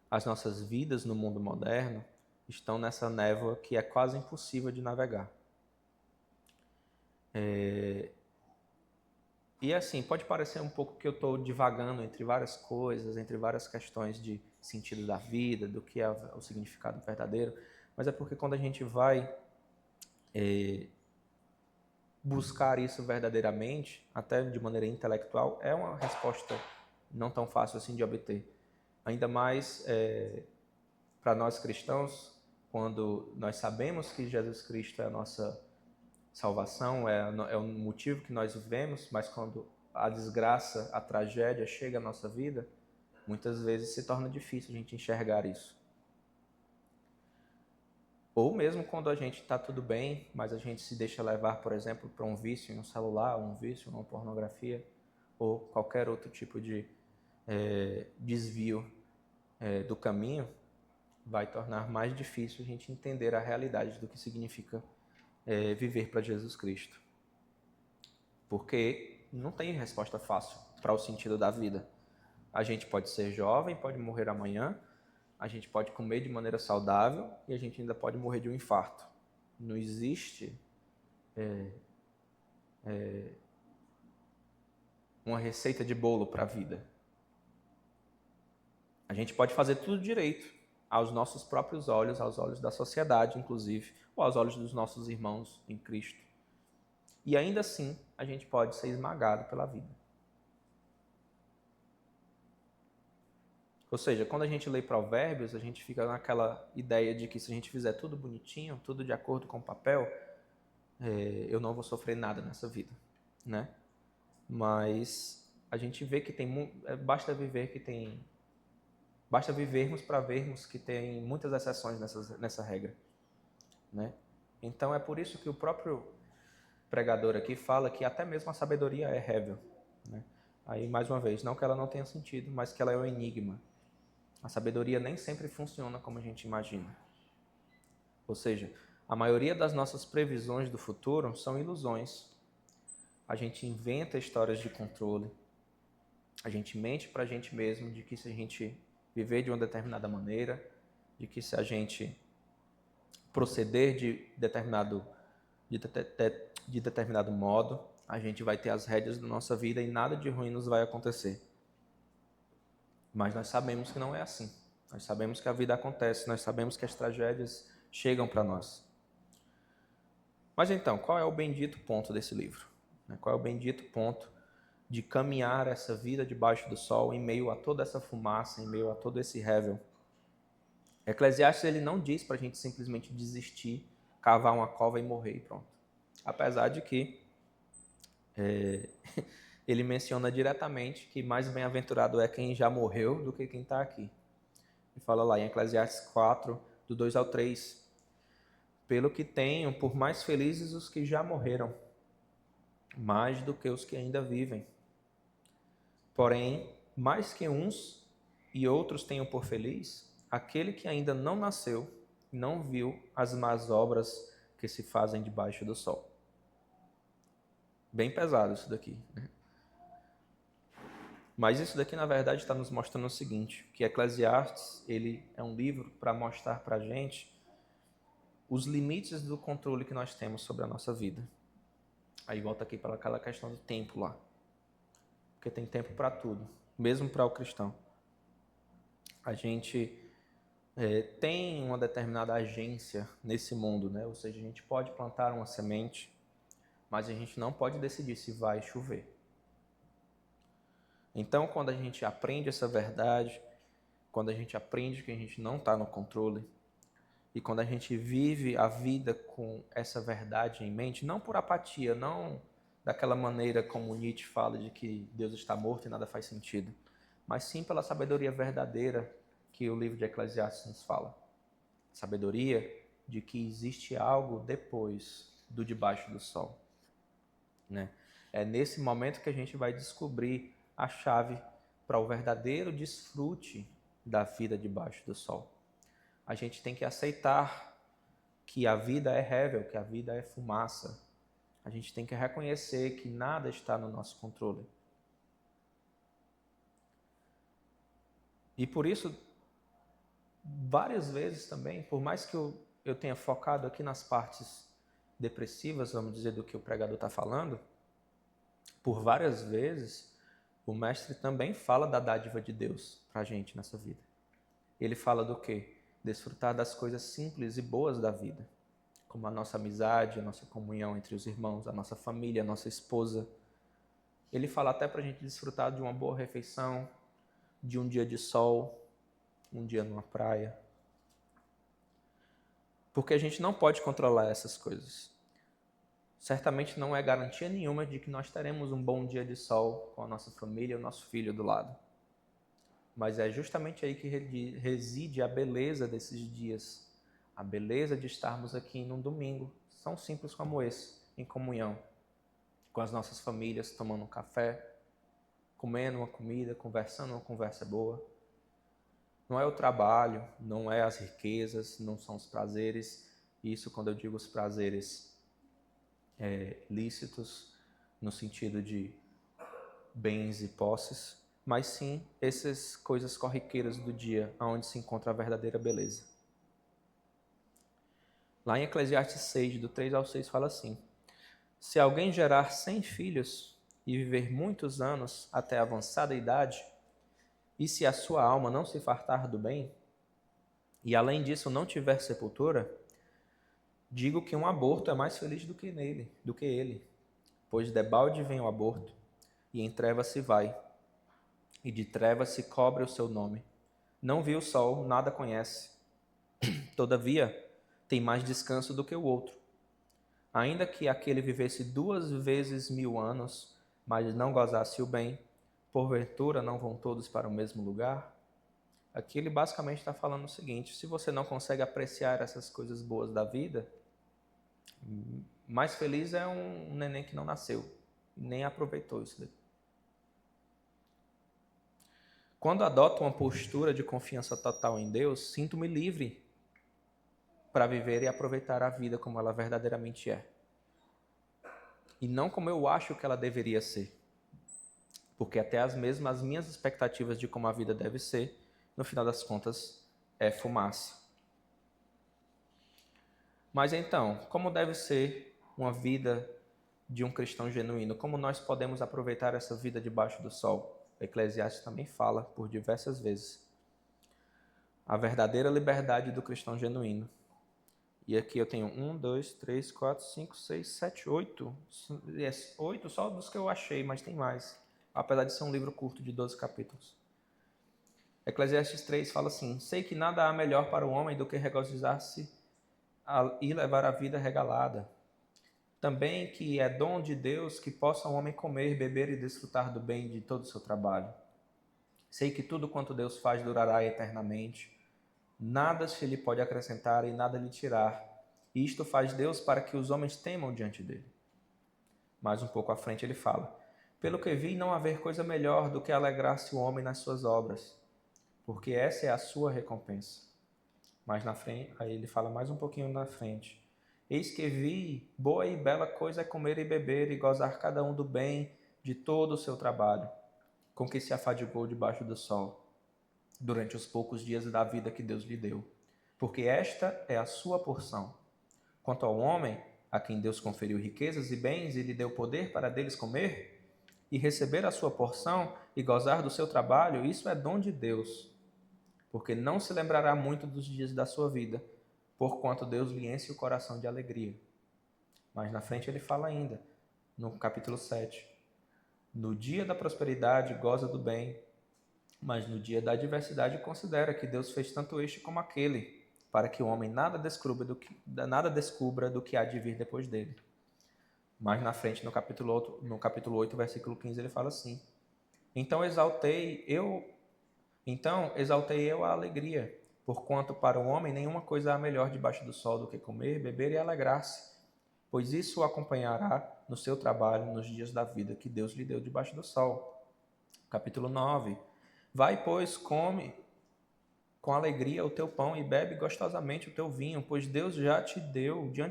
as nossas vidas no mundo moderno estão nessa névoa que é quase impossível de navegar. E assim, pode parecer um pouco que eu estou divagando entre várias coisas, entre várias questões de sentido da vida, do que é o significado verdadeiro, mas é porque quando a gente vai buscar isso verdadeiramente, até de maneira intelectual, é uma resposta não tão fácil assim de obter. Ainda mais para nós cristãos, quando nós sabemos que Jesus Cristo é a nossa salvação, é o motivo que nós vivemos, mas quando a desgraça, a tragédia chega à nossa vida, muitas vezes se torna difícil a gente enxergar isso. Ou mesmo quando a gente está tudo bem, mas a gente se deixa levar, por exemplo, para um vício em um celular, um vício em uma pornografia, ou qualquer outro tipo de desvio do caminho, vai tornar mais difícil a gente entender a realidade do que significa viver para Jesus Cristo. Porque não tem resposta fácil para o sentido da vida. A gente pode ser jovem, pode morrer amanhã, a gente pode comer de maneira saudável e a gente ainda pode morrer de um infarto. Não existe uma receita de bolo para a vida. A gente pode fazer tudo direito, aos nossos próprios olhos, aos olhos da sociedade, inclusive, ou aos olhos dos nossos irmãos em Cristo. E ainda assim, a gente pode ser esmagado pela vida. Ou seja, quando a gente lê Provérbios, a gente fica naquela ideia de que se a gente fizer tudo bonitinho, tudo de acordo com o papel, eu não vou sofrer nada nessa vida, né? Mas a gente vê que basta vivermos para vermos que tem muitas exceções nessa regra, né? Então é por isso que o próprio pregador aqui fala que até mesmo a sabedoria é rével, né? Aí, mais uma vez, não que ela não tenha sentido, mas que ela é um enigma. A sabedoria nem sempre funciona como a gente imagina. Ou seja, a maioria das nossas previsões do futuro são ilusões. A gente inventa histórias de controle. A gente mente para a gente mesmo de que se a gente viver de uma determinada maneira, de que se a gente proceder de determinado modo, a gente vai ter as rédeas da nossa vida e nada de ruim nos vai acontecer. Mas nós sabemos que não é assim. Nós sabemos que a vida acontece, nós sabemos que as tragédias chegam para nós. Mas então, qual é o bendito ponto desse livro? Qual é o bendito ponto de caminhar essa vida debaixo do sol, em meio a toda essa fumaça, em meio a todo esse rével? Eclesiastes, ele não diz para a gente simplesmente desistir, cavar uma cova e morrer e pronto. Apesar de que ele menciona diretamente que mais bem-aventurado é quem já morreu do que quem está aqui. Ele fala lá em Eclesiastes 4, do 2 ao 3. Pelo que tenho, por mais felizes os que já morreram, mais do que os que ainda vivem. Porém, mais que uns e outros tenham por feliz, aquele que ainda não nasceu, não viu as más obras que se fazem debaixo do sol. Bem pesado isso daqui, né? Mas isso daqui, na verdade, está nos mostrando o seguinte, que Eclesiastes, ele é um livro para mostrar para a gente os limites do controle que nós temos sobre a nossa vida. Aí volta aqui para aquela questão do tempo lá. Porque tem tempo para tudo, mesmo para o cristão. A gente tem uma determinada agência nesse mundo, né? Ou seja, a gente pode plantar uma semente, mas a gente não pode decidir se vai chover. Então, quando a gente aprende essa verdade, quando a gente aprende que a gente não está no controle, e quando a gente vive a vida com essa verdade em mente, não por apatia, não daquela maneira como Nietzsche fala de que Deus está morto e nada faz sentido, mas sim pela sabedoria verdadeira que o livro de Eclesiastes nos fala. Sabedoria de que existe algo depois do debaixo do sol, né? É nesse momento que a gente vai descobrir a chave para o verdadeiro desfrute da vida debaixo do sol. A gente tem que aceitar que a vida é rével, que a vida é fumaça. A gente tem que reconhecer que nada está no nosso controle. E por isso, várias vezes também, por mais que eu tenha focado aqui nas partes depressivas, vamos dizer, do que o pregador está falando, Por várias vezes, o mestre também fala da dádiva de Deus para a gente nessa vida. Ele fala do quê? Desfrutar das coisas simples e boas da vida, como a nossa amizade, a nossa comunhão entre os irmãos, a nossa família, a nossa esposa. Ele fala até para a gente desfrutar de uma boa refeição, de um dia de sol, um dia numa praia. Porque a gente não pode controlar essas coisas. Certamente não é garantia nenhuma de que nós teremos um bom dia de sol com a nossa família e o nosso filho do lado. Mas é justamente aí que reside a beleza desses dias. A beleza de estarmos aqui num domingo, tão simples como esse, em comunhão, com as nossas famílias, tomando um café, comendo uma comida, conversando uma conversa boa. Não é o trabalho, não é as riquezas, não são os prazeres. Isso, quando eu digo os prazeres lícitos, no sentido de bens e posses, mas sim essas coisas corriqueiras do dia, onde se encontra a verdadeira beleza. Lá em Eclesiastes 6, do 3 ao 6, fala assim: se alguém gerar 100 filhos e viver muitos anos até avançada idade, e se a sua alma não se fartar do bem, e além disso não tiver sepultura, digo que um aborto é mais feliz do que ele, pois debalde vem o aborto, e em trevas se vai, e de trevas se cobre o seu nome. Não viu o sol, nada conhece. Todavia, tem mais descanso do que o outro. Ainda que aquele vivesse 2 vezes 1000 anos, mas não gozasse o bem, porventura não vão todos para o mesmo lugar? Aqui ele basicamente está falando o seguinte: se você não consegue apreciar essas coisas boas da vida, mais feliz é um neném que não nasceu, nem aproveitou isso daqui. Quando adoto uma postura de confiança total em Deus, sinto-me livre para viver e aproveitar a vida como ela verdadeiramente é. E não como eu acho que ela deveria ser. Porque até as minhas expectativas de como a vida deve ser, no final das contas, é fumaça. Mas então, como deve ser uma vida de um cristão genuíno? Como nós podemos aproveitar essa vida debaixo do sol? O Eclesiastes também fala por diversas vezes. A verdadeira liberdade do cristão genuíno. E aqui eu tenho 1, 2, 3, 4, 5, 6, 7, 8. 8 só dos que eu achei, mas tem mais. Apesar de ser um livro curto de 12 capítulos. Eclesiastes 3 fala assim: sei que nada há melhor para o homem do que regozijar-se e levar a vida regalada. Também que é dom de Deus que possa o homem comer, beber e desfrutar do bem de todo o seu trabalho. Sei que tudo quanto Deus faz durará eternamente. Nada se lhe pode acrescentar e nada lhe tirar. E isto faz Deus para que os homens temam diante dele. Mais um pouco à frente ele fala: pelo que vi, não haver coisa melhor do que alegrar-se o homem nas suas obras, porque essa é a sua recompensa. Mais na frente, aí ele fala mais um pouquinho na frente: eis que vi, boa e bela coisa é comer e beber e gozar cada um do bem de todo o seu trabalho, com que se afadigou debaixo do sol, durante os poucos dias da vida que Deus lhe deu, porque esta é a sua porção. Quanto ao homem, a quem Deus conferiu riquezas e bens e lhe deu poder para deles comer, e receber a sua porção e gozar do seu trabalho, isso é dom de Deus, porque não se lembrará muito dos dias da sua vida, porquanto Deus lhe enche o coração de alegria. Mas na frente ele fala ainda, no capítulo 7, no dia da prosperidade goza do bem, mas no dia da adversidade considera que Deus fez tanto este como aquele, para que o homem nada descubra do que há de vir depois dele. Mas na frente, no capítulo 8, versículo 15, ele fala assim: Então exaltei eu a alegria, porquanto para o homem nenhuma coisa há melhor debaixo do sol do que comer, beber e alegrar-se, pois isso o acompanhará no seu trabalho nos dias da vida que Deus lhe deu debaixo do sol. Capítulo 9. Vai, pois, come com alegria o teu pão e bebe gostosamente o teu vinho, pois Deus já de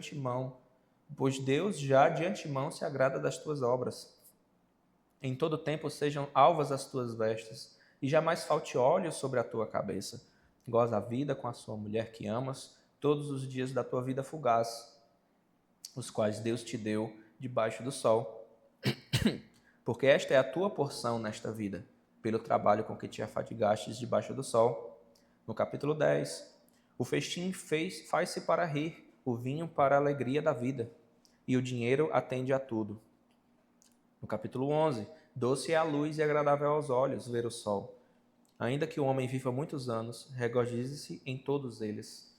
antemão se agrada das tuas obras. Em todo tempo sejam alvas as tuas vestes, e jamais falte óleo sobre a tua cabeça. Goza a vida com a sua mulher que amas, todos os dias da tua vida fugaz, os quais Deus te deu debaixo do sol, porque esta é a tua porção nesta vida, pelo trabalho com que te afadigastes debaixo do sol. No capítulo 10, o festim faz-se para rir, o vinho para a alegria da vida, e o dinheiro atende a tudo. No capítulo 11, doce é a luz e agradável aos olhos ver o sol. Ainda que o homem viva muitos anos, regozije-se em todos eles.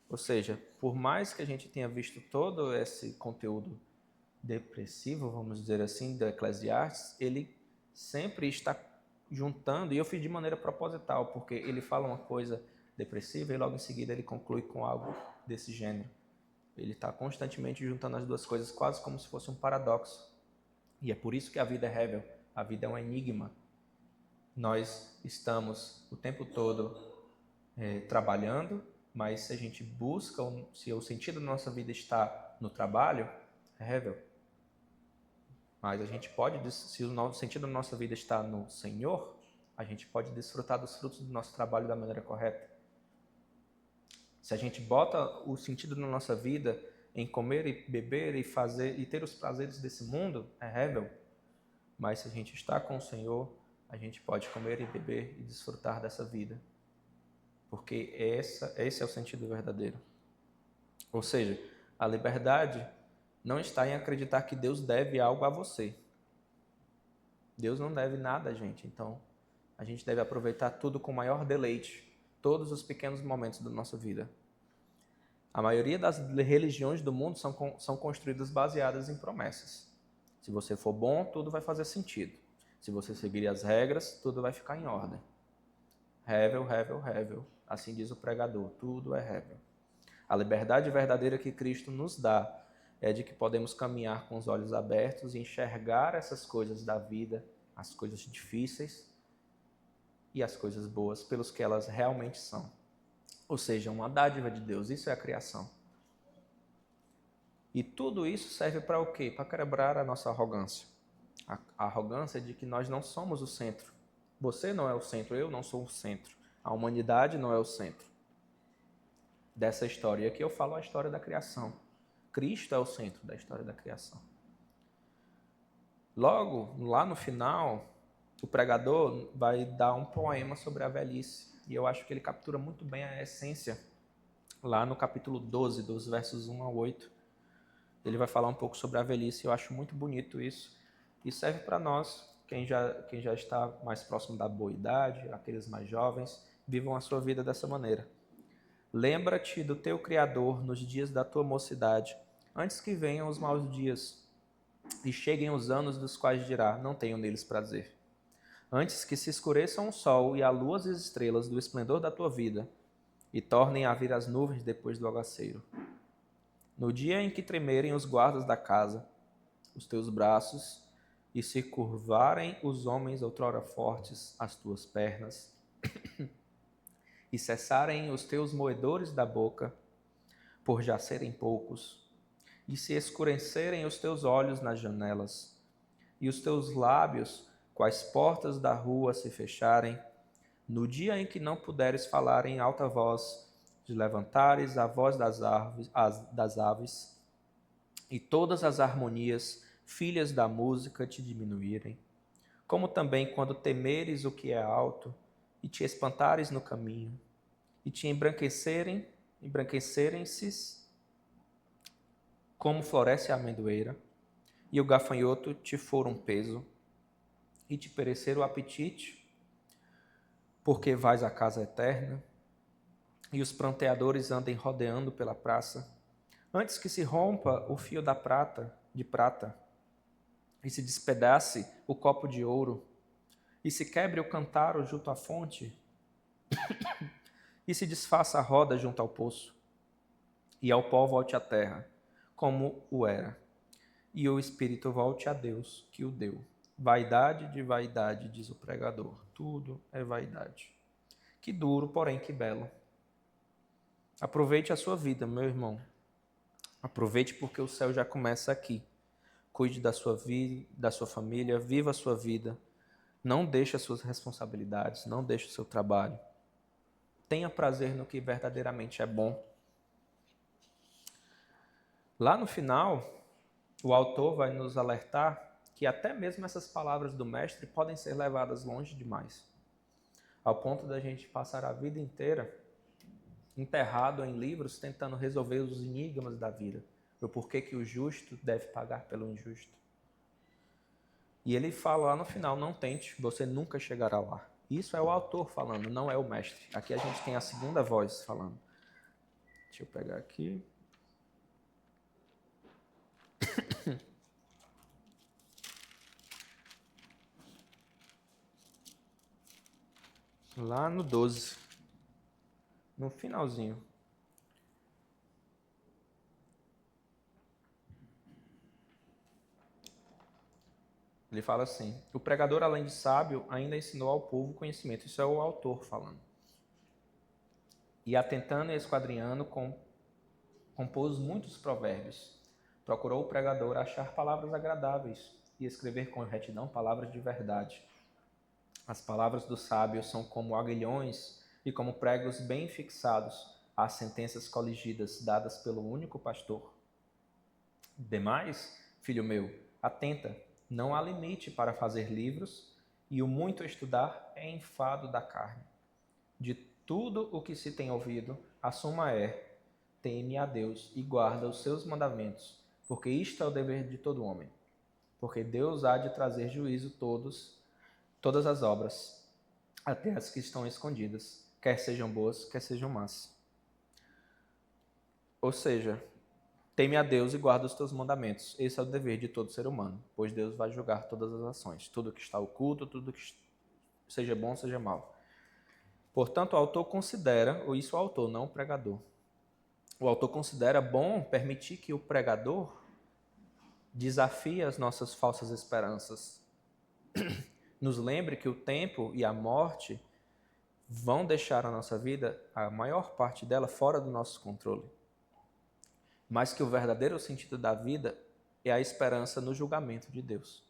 Ou seja, por mais que a gente tenha visto todo esse conteúdo depressivo, vamos dizer assim, do Eclesiastes, ele sempre está juntando, e eu fiz de maneira proposital, porque ele fala uma coisa depressiva e logo em seguida ele conclui com algo desse gênero. Ele está constantemente juntando as duas coisas, quase como se fosse um paradoxo. E é por isso que a vida é Hevel, a vida é um enigma. Nós estamos o tempo todo trabalhando, mas se a gente busca, se o sentido da nossa vida está no trabalho, é Hevel. Mas a gente pode, se o sentido da nossa vida está no Senhor, a gente pode desfrutar dos frutos do nosso trabalho da maneira correta. Se a gente bota o sentido da nossa vida em comer e beber e fazer e ter os prazeres desse mundo, é Hevel. Mas se a gente está com o Senhor, a gente pode comer e beber e desfrutar dessa vida. Porque esse é o sentido verdadeiro. Ou seja, a liberdade não está em acreditar que Deus deve algo a você. Deus não deve nada a gente. Então, a gente deve aproveitar tudo com maior deleite. Todos os pequenos momentos da nossa vida. A maioria das religiões do mundo são construídas baseadas em promessas. Se você for bom, tudo vai fazer sentido. Se você seguir as regras, tudo vai ficar em ordem. Hevel, Hevel, Hevel. Assim diz o pregador, tudo é Hevel. A liberdade verdadeira que Cristo nos dá é de que podemos caminhar com os olhos abertos e enxergar essas coisas da vida, as coisas difíceis e as coisas boas pelos que elas realmente são. Ou seja, uma dádiva de Deus, isso é a criação. E tudo isso serve para o quê? Para quebrar a nossa arrogância. A arrogância de que nós não somos o centro. Você não é o centro, eu não sou o centro. A humanidade não é o centro dessa história. E aqui eu falo a história da criação. Cristo é o centro da história da criação. Logo, lá no final, o pregador vai dar um poema sobre a velhice. E eu acho que ele captura muito bem a essência. Lá no capítulo 12, dos versos 1 a 8, ele vai falar um pouco sobre a velhice. Eu acho muito bonito isso. E serve para nós, quem já está mais próximo da boa idade, aqueles mais jovens, vivam a sua vida dessa maneira. Lembra-te do teu Criador nos dias da tua mocidade, antes que venham os maus dias e cheguem os anos dos quais dirá, não tenho neles prazer. Antes que se escureçam o sol e a lua e as estrelas do esplendor da tua vida e tornem a vir as nuvens depois do aguaceiro. No dia em que tremerem os guardas da casa, os teus braços, e se curvarem os homens outrora fortes, as tuas pernas, e cessarem os teus moedores da boca, por já serem poucos, e se escurecerem os teus olhos nas janelas, e os teus lábios, quais portas da rua se fecharem, no dia em que não puderes falar em alta voz, de levantares a voz das aves, e todas as harmonias, filhas da música, te diminuírem, como também quando temeres o que é alto, e te espantares no caminho, e te embranquecerem-se como floresce a amendoeira, e o gafanhoto te for um peso, e te perecer o apetite, porque vais à casa eterna, e os pranteadores andem rodeando pela praça, antes que se rompa o fio de prata, e se despedace o copo de ouro, e se quebre o cântaro junto à fonte, e se desfaça a roda junto ao poço, e ao pó volte à terra, como o era, e o espírito volte a Deus, que o deu. Vaidade de vaidade, diz o pregador, tudo é vaidade. Que duro, porém que belo. Aproveite a sua vida, meu irmão. Aproveite porque o céu já começa aqui. Cuide da sua vida, da sua família, viva a sua vida. Não deixe as suas responsabilidades, não deixe o seu trabalho. Tenha prazer no que verdadeiramente é bom. Lá no final, o autor vai nos alertar que até mesmo essas palavras do mestre podem ser levadas longe demais, ao ponto da gente passar a vida inteira enterrado em livros tentando resolver os enigmas da vida, o porquê que o justo deve pagar pelo injusto. E ele fala lá no final, não tente, você nunca chegará lá. Isso é o autor falando, não é o mestre. Aqui a gente tem a segunda voz falando. Deixa eu pegar aqui. Lá no 12. No finalzinho. Ele fala assim: o pregador, além de sábio, ainda ensinou ao povo conhecimento. Isso é o autor falando. E atentando e esquadrinhando, compôs muitos provérbios. Procurou o pregador achar palavras agradáveis e escrever com retidão palavras de verdade. As palavras do sábio são como aguilhões e como pregos bem fixados às sentenças coligidas dadas pelo único pastor. Demais, filho meu, atenta, não há limite para fazer livros, e o muito estudar é enfado da carne. De tudo o que se tem ouvido, a suma é: teme a Deus e guarda os seus mandamentos, porque isto é o dever de todo homem. Porque Deus há de trazer juízo todas as obras, até as que estão escondidas, quer sejam boas, quer sejam más. Ou seja, teme a Deus e guarda os teus mandamentos. Esse é o dever de todo ser humano, pois Deus vai julgar todas as ações, tudo que está oculto, tudo que seja bom, seja mal. Portanto, o autor considera, ou isso o autor, não o pregador. O autor considera bom permitir que o pregador desafie as nossas falsas esperanças. Nos lembre que o tempo e a morte vão deixar a nossa vida, a maior parte dela, fora do nosso controle. Mas que o verdadeiro sentido da vida é a esperança no julgamento de Deus.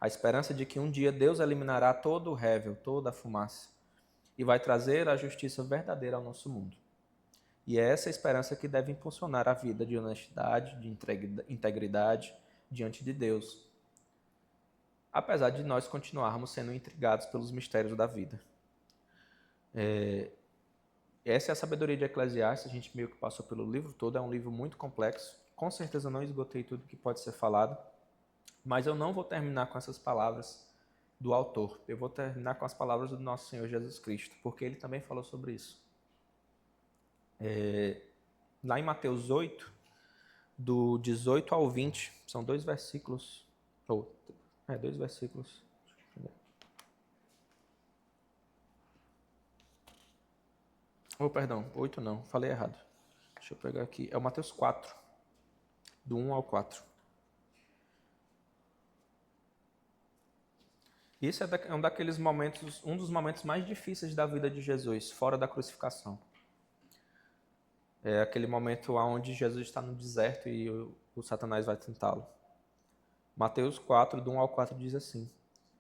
A esperança de que um dia Deus eliminará todo o rével, toda a fumaça, e vai trazer a justiça verdadeira ao nosso mundo. E é essa esperança que deve impulsionar a vida de honestidade, de integridade diante de Deus, apesar de nós continuarmos sendo intrigados pelos mistérios da vida. Essa é a sabedoria de Eclesiastes, a gente meio que passou pelo livro todo, é um livro muito complexo, com certeza não esgotei tudo que pode ser falado, mas eu não vou terminar com essas palavras do autor, eu vou terminar com as palavras do nosso Senhor Jesus Cristo, porque ele também falou sobre isso. Lá em Mateus 8, do 18 ao 20, são dois versículos, dois versículos. Perdão, 8 não, falei errado. Deixa eu pegar aqui, é o Mateus 4, do 1 ao 4. Isso é daqueles momentos, um dos momentos mais difíceis da vida de Jesus, fora da crucificação. É aquele momento onde Jesus está no deserto e o Satanás vai tentá-lo. Mateus 4, do 1 ao 4 diz assim: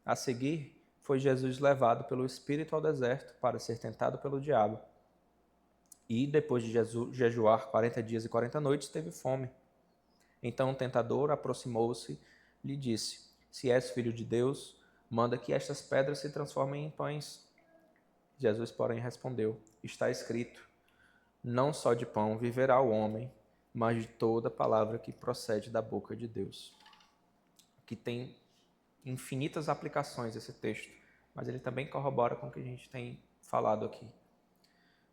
a seguir, foi Jesus levado pelo Espírito ao deserto para ser tentado pelo diabo. E, depois de jejuar 40 dias e 40 noites, teve fome. Então o tentador aproximou-se e lhe disse: se és filho de Deus, manda que estas pedras se transformem em pães. Jesus, porém, respondeu: está escrito, não só de pão viverá o homem, mas de toda palavra que procede da boca de Deus. Que tem infinitas aplicações esse texto, mas ele também corrobora com o que a gente tem falado aqui.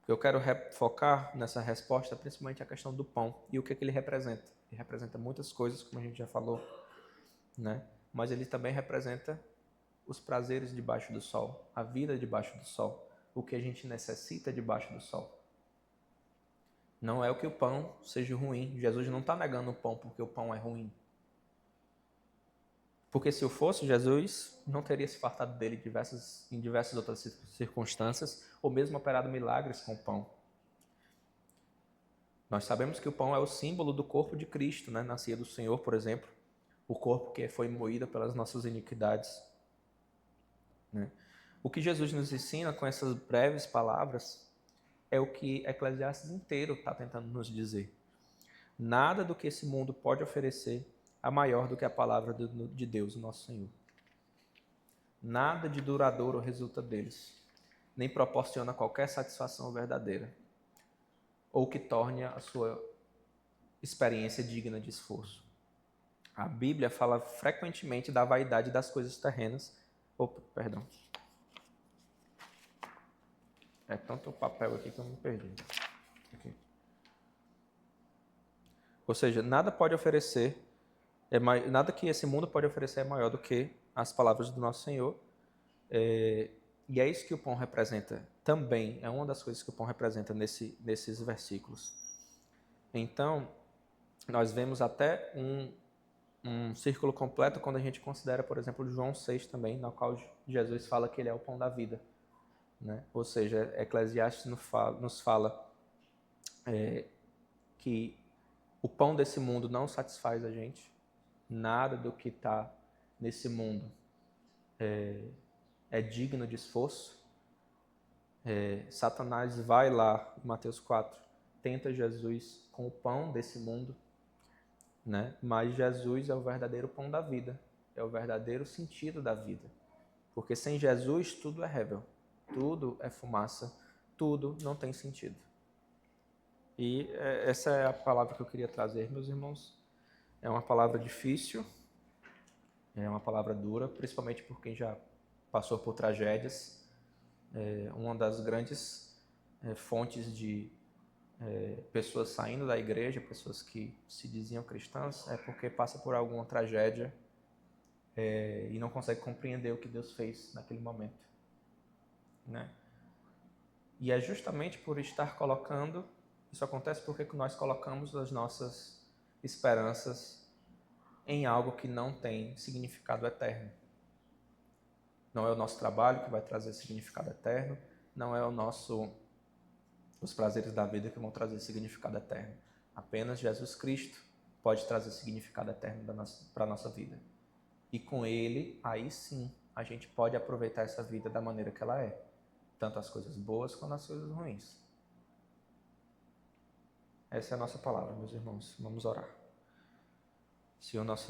Eu quero focar nessa resposta principalmente a questão do pão e o que ele representa. Ele representa muitas coisas, como a gente já falou, né? Mas ele também representa os prazeres debaixo do sol, a vida debaixo do sol, o que a gente necessita debaixo do sol. Não é o que o pão seja ruim. Jesus não está negando o pão porque o pão é ruim. Porque se o fosse, Jesus não teria se fartado dele em diversas outras circunstâncias, ou mesmo operado milagres com o pão. Nós sabemos que o pão é o símbolo do corpo de Cristo, né? Na ceia do Senhor, por exemplo, o corpo que foi moído pelas nossas iniquidades. Né? O que Jesus nos ensina com essas breves palavras é o que Eclesiastes inteiro está tentando nos dizer. Nada do que esse mundo pode oferecer a maior do que a palavra de Deus, o nosso Senhor. Nada de duradouro resulta deles, nem proporciona qualquer satisfação verdadeira, ou que torne a sua experiência digna de esforço. A Bíblia fala frequentemente da vaidade das coisas terrenas. Opa, perdão. É tanto papel aqui que eu me perdi. Aqui. Ou seja, nada pode oferecer, nada que esse mundo pode oferecer é maior do que as palavras do nosso Senhor. E é isso que o pão representa também, é uma das coisas que o pão representa nesses versículos. Então, nós vemos até um círculo completo quando a gente considera, por exemplo, João 6 também, no qual Jesus fala que ele é o pão da vida. Né? Ou seja, Eclesiastes nos fala que o pão desse mundo não satisfaz a gente, nada do que está nesse mundo é digno de esforço. Satanás vai lá, em Mateus 4, tenta Jesus com o pão desse mundo, né? Mas Jesus é o verdadeiro pão da vida, é o verdadeiro sentido da vida. Porque sem Jesus tudo é rével, tudo é fumaça, tudo não tem sentido. E essa é a palavra que eu queria trazer, meus irmãos. É uma palavra difícil, é uma palavra dura, principalmente por quem já passou por tragédias. Uma das grandes fontes de pessoas saindo da igreja, pessoas que se diziam cristãs, é porque passa por alguma tragédia e não consegue compreender o que Deus fez naquele momento. Né? E é justamente por estar colocando, isso acontece porque nós colocamos as nossas esperanças em algo que não tem significado eterno. Não é o nosso trabalho que vai trazer significado eterno, não é os prazeres da vida que vão trazer significado eterno. Apenas Jesus Cristo pode trazer significado eterno para a nossa vida. E com Ele, aí sim, a gente pode aproveitar essa vida da maneira que ela é. Tanto as coisas boas quanto as coisas ruins. Essa é a nossa palavra, meus irmãos. Vamos orar. Senhor, nosso